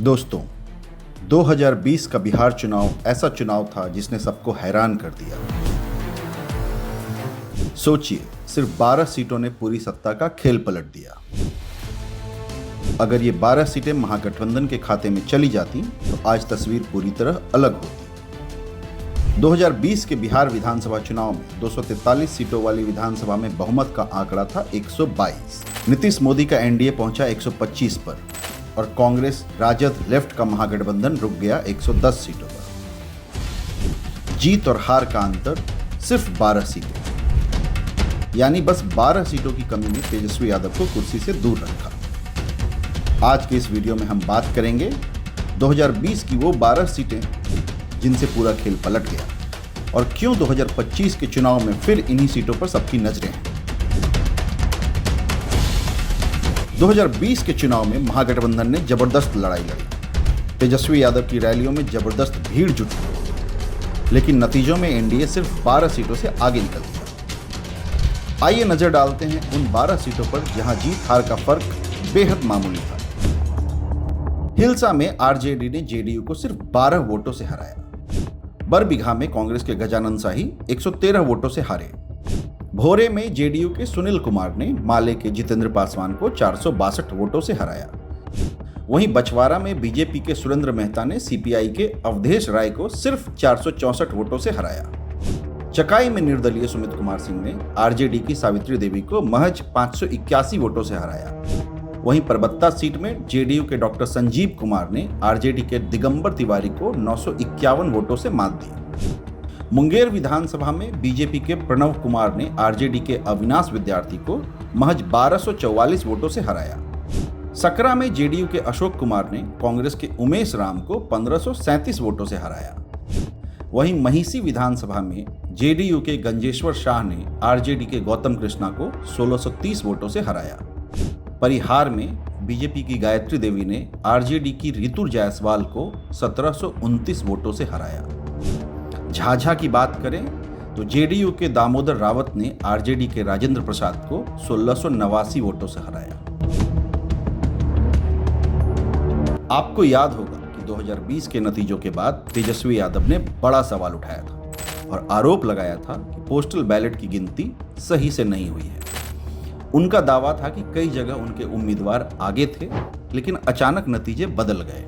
दोस्तों, 2020 का बिहार चुनाव ऐसा चुनाव था जिसने सबको हैरान कर दिया। सोचिए, सिर्फ 12 सीटों ने पूरी सत्ता का खेल पलट दिया। अगर ये 12 सीटें महागठबंधन के खाते में चली जाती तो आज तस्वीर पूरी तरह अलग होती। 2020 के बिहार विधानसभा चुनाव में 243 सीटों वाली विधानसभा में बहुमत का आंकड़ा था 122। नीतीश मोदी का एनडीए पहुंचा 125 पर और कांग्रेस राजद लेफ्ट का महागठबंधन रुक गया 110 सीटों पर। जीत और हार का अंतर सिर्फ 12 सीटें, यानी बस 12 सीटों की कमी ने तेजस्वी यादव को कुर्सी से दूर रखा। आज के इस वीडियो में हम बात करेंगे 2020 की वो 12 सीटें जिनसे पूरा खेल पलट गया और क्यों 2025 के चुनाव में फिर इन्हीं सीटों पर सबकी नजरें हैं। 2020 के चुनाव में महागठबंधन ने जबरदस्त लड़ाई लड़ी। तेजस्वी यादव की रैलियों में जबरदस्त भीड़ जुटी, लेकिन नतीजों में एनडीए सिर्फ 12 सीटों से आगे निकल गया। आइए नजर डालते हैं उन 12 सीटों पर जहां जीत हार का फर्क बेहद मामूली था। हिलसा में आरजेडी ने जेडीयू को सिर्फ 12 वोटों से हराया। बरबीघा में कांग्रेस के गजानन शाही 113 वोटों से हारे। भोरे में जेडीयू के सुनील कुमार ने माले के जितेंद्र पासवान को 462 वोटों से हराया। वहीं बछवाड़ा में बीजेपी के सुरेंद्र मेहता ने सीपीआई के अवधेश राय को सिर्फ 464 वोटों से हराया। चकाई में निर्दलीय सुमित कुमार सिंह ने आरजेडी की सावित्री देवी को महज 581 वोटों से हराया। वहीं परबत्ता सीट में जेडीयू के डॉक्टर संजीव कुमार ने आरजेडी के दिगंबर तिवारी को 951 वोटों से मात दी। मुंगेर विधानसभा में बीजेपी के प्रणव कुमार ने आरजेडी के अविनाश विद्यार्थी को महज 1244 वोटों से हराया। सकरा में जेडीयू के अशोक कुमार ने कांग्रेस के उमेश राम को 1537 वोटों से हराया। वहीं महिसी विधानसभा में जेडीयू के गंजेश्वर शाह ने आरजेडी के गौतम कृष्णा को 1630 वोटों से हराया। परिहार में बीजेपी की गायत्री देवी ने आरजेडी की ऋतु जायसवाल को 1729 वोटों से हराया। झाझा की बात करें तो जेडीयू के दामोदर रावत ने आरजेडी के राजेंद्र प्रसाद को 1689 वोटों से हराया। आपको याद होगा कि 2020 के नतीजों के बाद तेजस्वी यादव ने बड़ा सवाल उठाया था और आरोप लगाया था कि पोस्टल बैलेट की गिनती सही से नहीं हुई है। उनका दावा था कि कई जगह उनके उम्मीदवार आगे थे, लेकिन अचानक नतीजे बदल गए।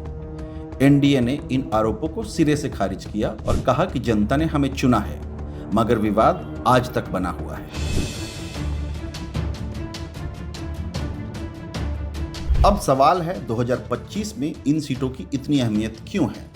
एनडीए ने इन आरोपों को सिरे से खारिज किया और कहा कि जनता ने हमें चुना है, मगर विवाद आज तक बना हुआ है। अब सवाल है 2025 में इन सीटों की इतनी अहमियत क्यों है?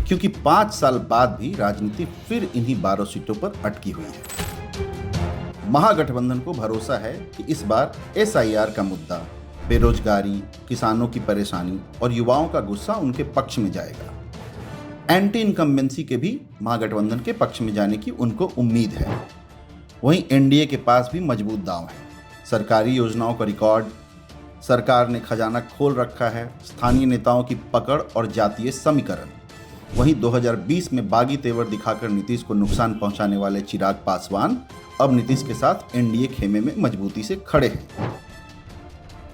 क्योंकि 5 साल बाद भी राजनीति फिर इन्हीं 12 सीटों पर अटकी हुई है। महागठबंधन को भरोसा है कि इस बार एसआईआर का मुद्दा, बेरोजगारी, किसानों की परेशानी और युवाओं का गुस्सा उनके पक्ष में जाएगा। एंटी इनकम्बेंसी के भी महागठबंधन के पक्ष में जाने की उनको उम्मीद है। वहीं एनडीए के पास भी मजबूत दांव है। सरकारी योजनाओं का रिकॉर्ड, सरकार ने खजाना खोल रखा है, स्थानीय नेताओं की पकड़ और जातीय समीकरण। वहीं 2020 में बागी तेवर दिखाकर नीतीश को नुकसान पहुंचाने वाले चिराग पासवान अब नीतीश के साथ एनडीए खेमे में मजबूती से खड़े हैं।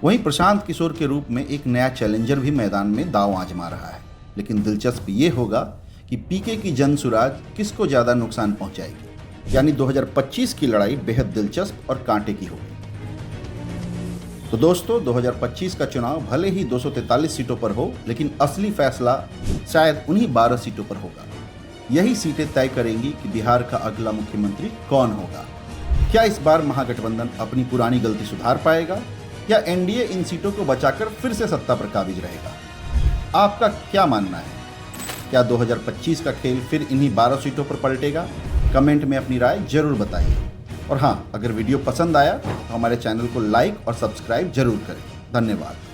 वहीं प्रशांत किशोर के रूप में एक नया चैलेंजर भी मैदान में दांव आजमा रहा है। लेकिन दिलचस्प ये होगा कि पीके की जनसुराज किसको ज्यादा नुकसान पहुंचाएगी। यानी 2025 की लड़ाई बेहद दिलचस्प और कांटे की होगी। तो दोस्तों, 2025 का चुनाव भले ही 243 सीटों पर हो, लेकिन असली फैसला शायद उन्हीं 12 सीटों पर होगा। यही सीटें तय करेंगी कि बिहार का अगला मुख्यमंत्री कौन होगा। क्या इस बार महागठबंधन अपनी पुरानी गलती सुधार पाएगा या एनडीए इन सीटों को बचाकर फिर से सत्ता पर काबिज रहेगा? आपका क्या मानना है? क्या 2025 का खेल फिर इन्हीं 12 सीटों पर पलटेगा? कमेंट में अपनी राय जरूर बताइए। और हाँ, अगर वीडियो पसंद आया तो हमारे चैनल को लाइक और सब्सक्राइब जरूर करें। धन्यवाद।